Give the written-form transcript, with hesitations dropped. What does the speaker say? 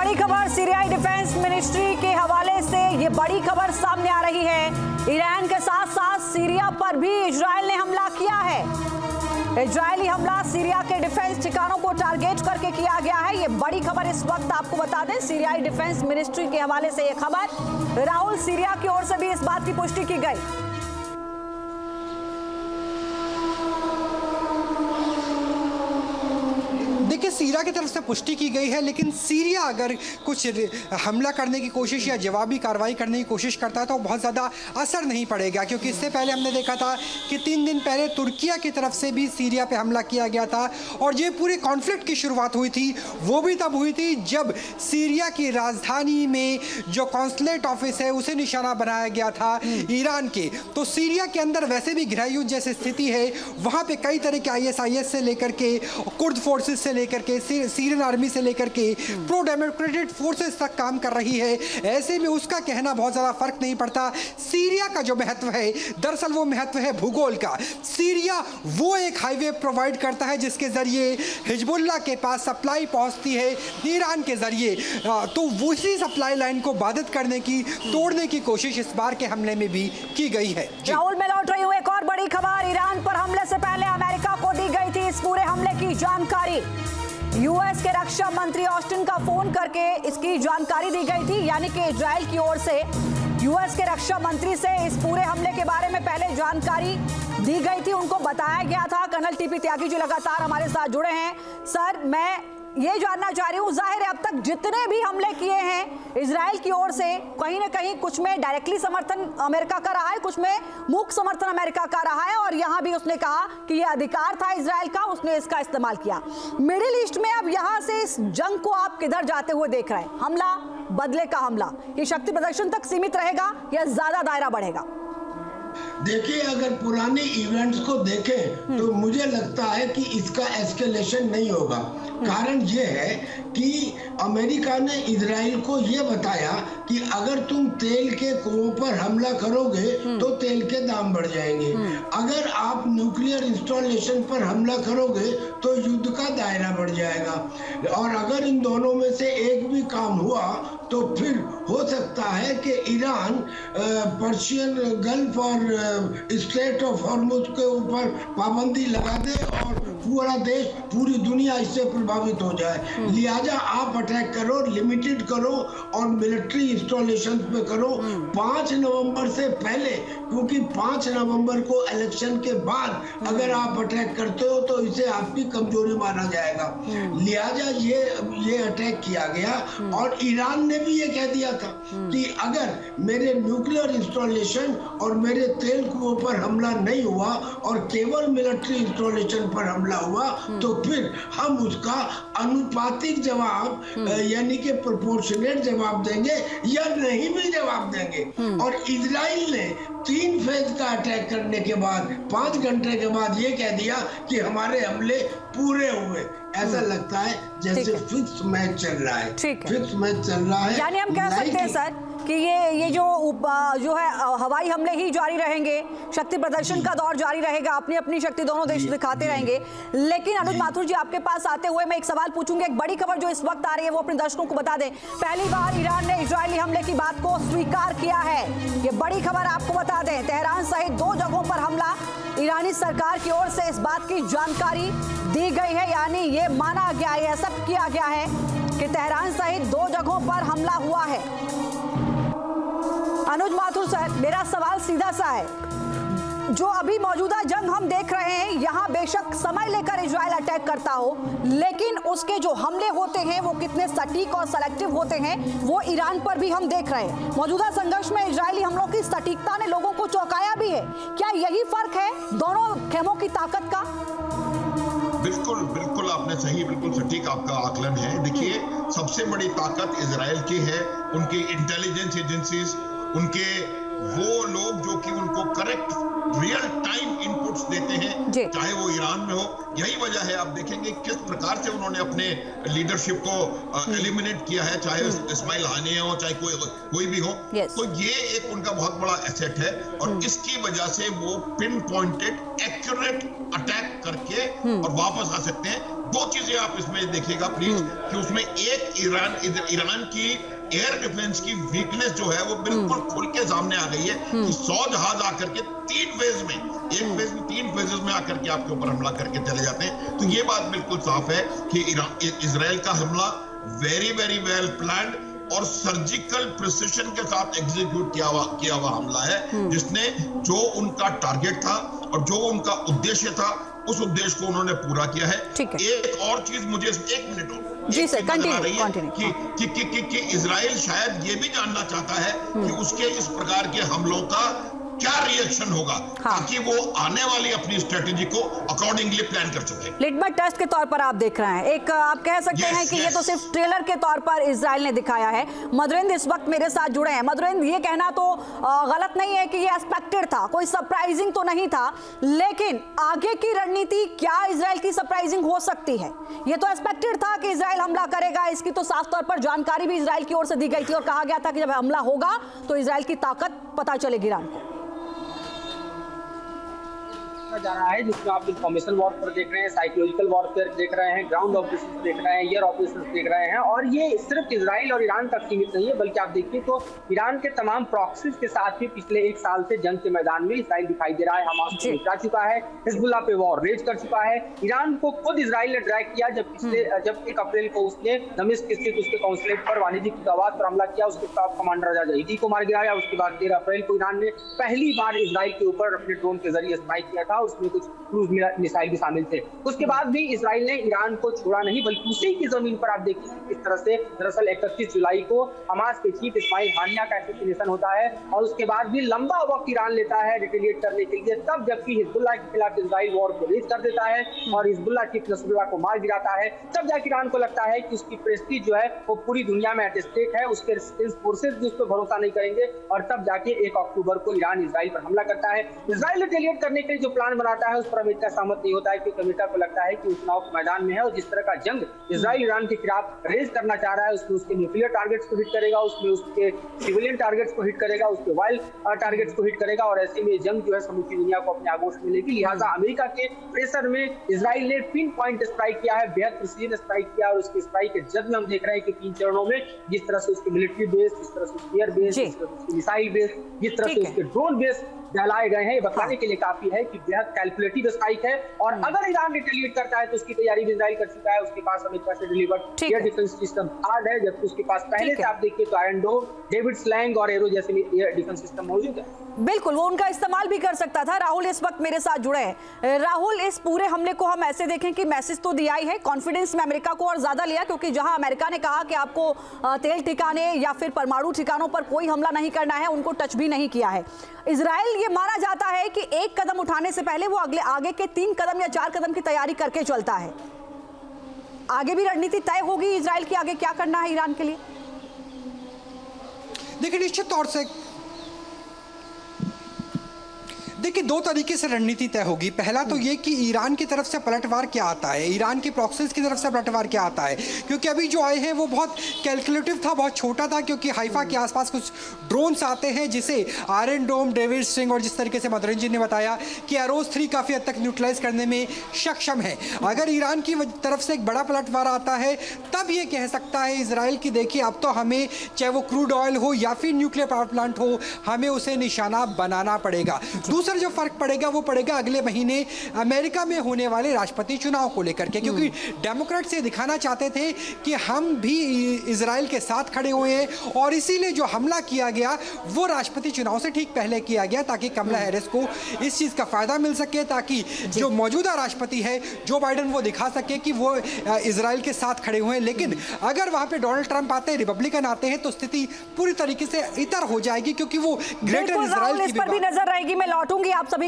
बड़ी खबर सीरियाई defence ministry के हवाले से ये बड़ी खबर सामने आ रही है। ईरान के साथ साथ सीरिया पर भी इजराइल ने हमला किया है। इजरायली हमला सीरिया के डिफेंस ठिकानों को टारगेट करके किया गया है। ये बड़ी खबर इस वक्त आपको बता दें, सीरियाई डिफेंस मिनिस्ट्री के हवाले से ये खबर। राहुल, सीरिया की ओर से भी इस बात की पुष्टि की गई। देखिए, सीरिया की तरफ से पुष्टि की गई है, लेकिन सीरिया अगर कुछ हमला करने की कोशिश या जवाबी कार्रवाई करने की कोशिश करता है तो बहुत ज़्यादा असर नहीं पड़ेगा, क्योंकि इससे पहले हमने देखा था कि 3 दिन पहले तुर्किया की तरफ से भी सीरिया पे हमला किया गया था। और ये पूरे कॉन्फ्लिक्ट की शुरुआत हुई थी वो भी तब हुई थी जब सीरिया की राजधानी में जो कॉन्सुलेट ऑफिस है उसे निशाना बनाया गया था ईरान के। तो सीरिया के अंदर वैसे भी गृह युद्ध जैसी स्थिति है, वहाँ पे कई तरह के ISIS से लेकर के कुर्द फोर्सेस से लेकर के सीरियन आर्मी से लेकर के प्रो डेमोक्रेटिक फोर्सेस तक काम कर रही है। ऐसे में उसका कहना बहुत ज़्यादा फर्क नहीं पड़ता। सीरिया का जो महत्व है, दरअसल वो महत्व है भूगोल का। सीरिया वो एक हाईवे प्रोवाइड करता है जिसके जरिए हिजबुल्लाह के पास सप्लाई पहुंचती है ईरान के जरिए। तो उसी सप्लाई लाइन को बाधित करने की, तोड़ने की कोशिश इस बार के हमले में भी की गई है। राहुल, मैं लौट रही हूँ एक और बड़ी खबर। ईरान पर हमले से पहले अमेरिका को दी गई थी इस पूरे हमले की जानकारी। यूएस के रक्षा मंत्री ऑस्टिन का फोन करके इसकी जानकारी दी गई थी, यानी कि इजराइल की ओर से यूएस के रक्षा मंत्री से इस पूरे हमले के बारे में पहले जानकारी दी गई थी, उनको बताया गया था। कर्नल टीपी त्यागी जी लगातार हमारे साथ जुड़े हैं। सर, मैं ये जानना चाह रही हूँ, जाहिर है अब तक जितने भी हमले किए हैं इजराइल की ओर से, कहीं ना कहीं कुछ में डायरेक्टली समर्थन अमेरिका का रहा है, कुछ में मूक समर्थन अमेरिका का रहा है, और यहाँ भी उसने कहा कि ये अधिकार था इजराइल का, उसने इसका इस्तेमाल किया। मिडिल ईस्ट में अब यहाँ से इस जंग को आप किधर जाते हुए देख रहे हैं? हमला बदले का हमला, ये शक्ति प्रदर्शन तक सीमित रहेगा या ज्यादा दायरा बढ़ेगा? देखिए, अगर पुराने इवेंट्स को देखें तो मुझे लगता है कि इसका एस्केलेशन नहीं होगा। कारण ये है कि अमेरिका ने इजराइल को ये बताया कि अगर तुम तेल के कुओं पर हमला करोगे तो तेल के दाम बढ़ जाएंगे, अगर आप न्यूक्लियर इंस्टॉलेशन पर हमला करोगे तो युद्ध का दायरा बढ़ जाएगा, और अगर इन दोनों में से एक भी काम हुआ तो फिर हो सकता है कि ईरान पर्शियन गल्फ और स्ट्रेट ऑफ हॉर्मुज के ऊपर पाबंदी लगा दे और पूरा देश, पूरी दुनिया इससे प्रभावित हो जाए। लिहाजा आप अटैक करो, लिमिटेड करो और मिलिट्री इंस्टॉलेशन पे करो 5 नवंबर से पहले, क्योंकि 5 नवंबर को इलेक्शन के बाद अगर आप अटैक करते हो तो इसे आपकी कमजोरी माना जाएगा। लिहाजा ये अटैक किया गया, और ईरान ने भी ये कह दिया था कि अगर मेरे न्यूक्लियर इंस्टॉलेशन और मेरे तेल कुओं पर हमला नहीं हुआ और केवल मिलिट्री इंस्टॉलेशन पर हमला हुआ तो फिर हम उसका अनुपातिक जवाब यानी कि प्रोपोर्शनेट जवाब देंगे या नहीं भी जवाब देंगे। और इजराइल ने 3 फेज का अटैक करने के बाद 5 घंटे के बाद ये कह दिया कि हमारे हमले पूरे हुए। ऐसा लगता है जैसे फिक्स मैच चल रहा है, फिक्स मैच चल रहा है। यानी हम कह सकते हैं सर कि ये जो है हवाई हमले ही जारी रहेंगे, शक्ति प्रदर्शन का दौर जारी रहेगा, अपनी अपनी शक्ति दोनों देश दिखाते रहेंगे। लेकिन अनुज माथुर जी, आपके पास आते हुए मैं एक सवाल पूछूंगी। एक बड़ी खबर जो इस वक्त आ रही है वो अपने दर्शकों को बता दें। पहली बार ईरान ने इजरायली हमले की बात को स्वीकार किया है। ये बड़ी खबर आपको बता दें, तेहरान सहित 2 जगहों पर हमला, ईरानी सरकार की ओर से इस बात की जानकारी दी गई है, यानी ये माना गया है, सब किया गया है कि तेहरान सहित 2 जगहों पर हमला हुआ है। अनुज माथुर सर, मेरा सवाल सीधा सा है, जो अभी मौजूदा जंग हम देख रहे हैं, यहाँ बेशक समय लेकर इजराइल अटैक करता हो, लेकिन उसके जो हमले होते हैं वो कितने सटीक और सेलेक्टिव होते हैं, वो ईरान पर भी हम देख रहे हैं। मौजूदा संघर्ष में इजरायली हमलों की सटीकता ने लोगों को चौंकाया भी है। क्या यही फर्क है दोनों खेमों की ताकत का? बिल्कुल बिल्कुल, आपने सही, बिल्कुल सटीक आपका आकलन है। देखिए, सबसे बड़ी ताकत इजराइल की है, उनकी इंटेलिजेंस एजेंसीज, उनके वो लोग जो कि उनको करेक्ट रियल टाइम इनपुट्स देते हैं, चाहे वो ईरान में हो। यही वजह है, आप देखेंगे किस प्रकार से उन्होंने अपने लीडरशिप को एलिमिनेट किया है, चाहे इस्माइल हानिया हो, चाहे कोई भी हो। तो ये एक उनका बहुत बड़ा एसेट है, और इसकी वजह से वो पिन पॉइंटेड एक्यूरेट अटैक करके और वापस आ सकते हैं। दो चीजें आप इसमें देखिएगा प्लीज कि उसमें एक ईरान की एयर डिफेंस की वीकनेस जो है वो बिल्कुल खुल के सामने आ गई है कि 100 जहाज आकर के 3 फेज में, एक फेज में 3 फेजेस में आकर के आपके ऊपर हमला करके चले जाते हैं। तो ये बात बिल्कुल साफ है कि इजराइल का हमला वेरी वेरी वेल प्लान्ड और सर्जिकल प्रिसिशन के साथ एग्जीक्यूट किया हुआ हमला है, जिसने जो उनका टारगेट था और जो उनका उद्देश्य था उस उद्देश्य को उन्होंने पूरा किया है। एक और चीज मुझे 1 मिनट हो जी सर, कंटिन्यू कि इजराइल शायद ये भी जानना चाहता है कि उसके इस प्रकार के हमलों का क्या रिएक्शन होगा, ताकि वो आने वाली अपनी स्ट्रेटेजी को अकॉर्डिंगली प्लान कर सके। लिटमस टेस्ट के तौर पर आप देख रहे हैं, एक आप कह सकते हैं कि ये तो सिर्फ ट्रेलर के तौर पर इजराइल ने दिखाया है। मधुरेंद्र इस वक्त मेरे साथ जुड़े हैं। मधुरेंद्र, ये कहना तो गलत नहीं है कि ये एक्सपेक्टेड था, कोई सरप्राइजिंग तो नहीं था, लेकिन आगे की रणनीति क्या इजराइल की सरप्राइजिंग हो सकती है? ये तो एक्सपेक्टेड था कि इजराइल हमला करेगा, इसकी तो साफ तौर पर जानकारी भी इजराइल की ओर से दी गई थी और कहा गया था कि जब हमला होगा तो इजराइल की ताकत पता चलेगी ईरान को। जा रहा है जिसमें आप इंफॉर्मेशन वॉरफेयर देख रहे हैं, साइकोलॉजिकल वॉरफेयर देख रहे हैं, ग्राउंड ऑपरेशन देख रहे हैं, एयर ऑपरेशन देख रहे हैं। और ये सिर्फ इजराइल और ईरान तक सीमित नहीं है, बल्कि आप देखिए तो ईरान के तमाम प्रॉक्सीज के साथ भी पिछले 1 साल से जंग के मैदान में इजराइल दिखाई दे रहा है। हमास को निपटा चुका है, हिजबुल्लाह पे वॉर रेज कर चुका है। ईरान को खुद इजराइल ने ड्रैग किया जब 1 अप्रैल को उसने दमिश्क स्थित उसके कॉन्सुलेट पर वाणिज्यिक दूतावास पर हमला किया, उसके टॉप कमांडर रजा जहीदी को मार गिराया। उसके बाद 13 अप्रैल को ईरान ने पहली बार इजराइल के ऊपर अपने ड्रोन के जरिए स्ट्राइक किया था, उसमें कुछ क्रूज मिसाइल भी शामिल थे। उसके बाद भी इजराइल ने ईरान को छोड़ा नहीं, बल्कि उसी की जमीन पर आप देखिए किस तरह से दरअसल 31 जुलाई को हमास के चीफ इस्माइल हानिया का असैसिनेशन होता है और उसके बाद भी लंबा वक्त ईरान लेता है रिटेलिएट करने के लिए, तब जबकि हिजबुल्लाह के खिलाफ इजराइल वॉर को रेज कर देता है और हिजबुल्लाह चीफ नसरुल्लाह को मार गिराता है। तब जाकर ईरान को लगता है कि उसकी प्रेस्टीज जो है वो पूरी दुनिया में एट स्टेक है, उसके रेजिस्टेंस फोर्सेस भी उस पर भरोसा नहीं करेंगे और तब जाके 1 अक्टूबर को ईरान इजराइल पर हमला करता है। इजराइल रिटेलिएट करने के लिए जो प्लान बनाता है उस पर अमेरिका सहमत नहीं होता है, क्योंकि अमेरिका को लगता है कि वो चुनाव के मैदान में है और जिस तरह का जंग इजराइल ईरान के खिलाफ रेज करना चाह रहा है उसमें उसके न्यूक्लियर टारगेट्स को हिट करेगा, उसमें उसके सिविलियन टारगेट्स को हिट करेगा, उसके वाइल्ड टारगेट्स को हिट करेगा और ऐसे में जंग जो है समूची दुनिया को अपने आगोश में लेगी। लिहाजा अमेरिका के प्रेशर में इजराइल ने पिन पॉइंट स्ट्राइक किया है, बेहद प्रिसीजन स्ट्राइक किया और उसके स्ट्राइक के जद में हम देख रहे हैं कि 3 चरणों में जिस तरह से उसके मिलिट्री बेस, जिस तरह से उसके एयर बेस, जिस तरह से उसके मिसाइल बेस, जिस तरह से उसके ड्रोन बेस दहलाए गए हैं, ये बताने के लिए काफी है कि बेहद कैलकुलेटिव स्ट्राइक है और अगर ईरान रिटेलिएट करता है तो उसकी तैयारी भी इजराइल कर चुका है। उसके पास अमेरिका से delivered air defence system hard है, जबकि उसके पास पहले से आप देखिए तो आयरन डोम, डेविड स्लैंग और एरो जैसे एयर डिफेंस सिस्टम मौजूद है। बिल्कुल, वो उनका इस्तेमाल भी कर सकता था। राहुल इस वक्त मेरे साथ जुड़े हैं। राहुल, इस पूरे हमले को हम ऐसे देखें कि मैसेज तो दिया ही है, कॉन्फिडेंस में अमेरिका को और ज्यादा लिया, क्योंकि जहां अमेरिका ने कहा कि आपको तेल ठिकाने या फिर परमाणु ठिकानों पर कोई हमला नहीं करना है, उनको टच भी नहीं किया है। इजराइल ये माना जाता है कि 1 कदम उठाने से पहले वो आगे के 3 कदम या 4 कदम की तैयारी करके चलता है। आगे भी रणनीति तय होगी इजराइल की, आगे क्या करना है ईरान के लिए? देखिए, निश्चित तौर से देखिए 2 तरीके से रणनीति तय होगी। पहला तो ये कि ईरान की तरफ से पलटवार क्या आता है, ईरान की प्रॉक्सीज की तरफ से पलटवार क्या आता है, क्योंकि अभी जो आए हैं वो बहुत कैलकुलेटिव था, बहुत छोटा था, क्योंकि हाइफा के आसपास कुछ ड्रोन्स आते हैं जिसे आयरन डोम, डेविड स्ट्रिंग और जिस तरीके से मधुरेंद्र जी ने बताया कि एरोस 3 काफ़ी हद तक न्यूट्रलाइज करने में सक्षम है। अगर ईरान की तरफ से एक बड़ा पलटवार आता है तब ये कह सकता है इजराइल की देखिए अब तो हमें चाहे वो क्रूड ऑयल हो या फिर न्यूक्लियर पावर प्लांट हो, हमें उसे निशाना बनाना पड़ेगा। दूसरा जो फर्क पड़ेगा वो पड़ेगा अगले महीने अमेरिका में होने वाले राष्ट्रपति चुनाव को लेकर के, क्योंकि डेमोक्रेट्स ये दिखाना चाहते थे कि हम भी इजराइल के साथ खड़े हुए हैं और इसीलिए जो हमला किया गया वो राष्ट्रपति चुनाव से ठीक पहले किया गया ताकि कमला हैरिस को इस चीज का फायदा मिल सके, ताकि जो मौजूदा राष्ट्रपति है जो बाइडेन वो दिखा सके कि वो इजराइल के साथ खड़े हुए हैं। लेकिन अगर वहां पे डोनाल्ड ट्रंप आते हैं, रिपब्लिकन आते हैं, तो स्थिति पूरी तरीके से इतर हो जाएगी, क्योंकि वो ग्रेटर इजराइल की पर भी नजर रहेगी। मैं लौटूंगी आप सभी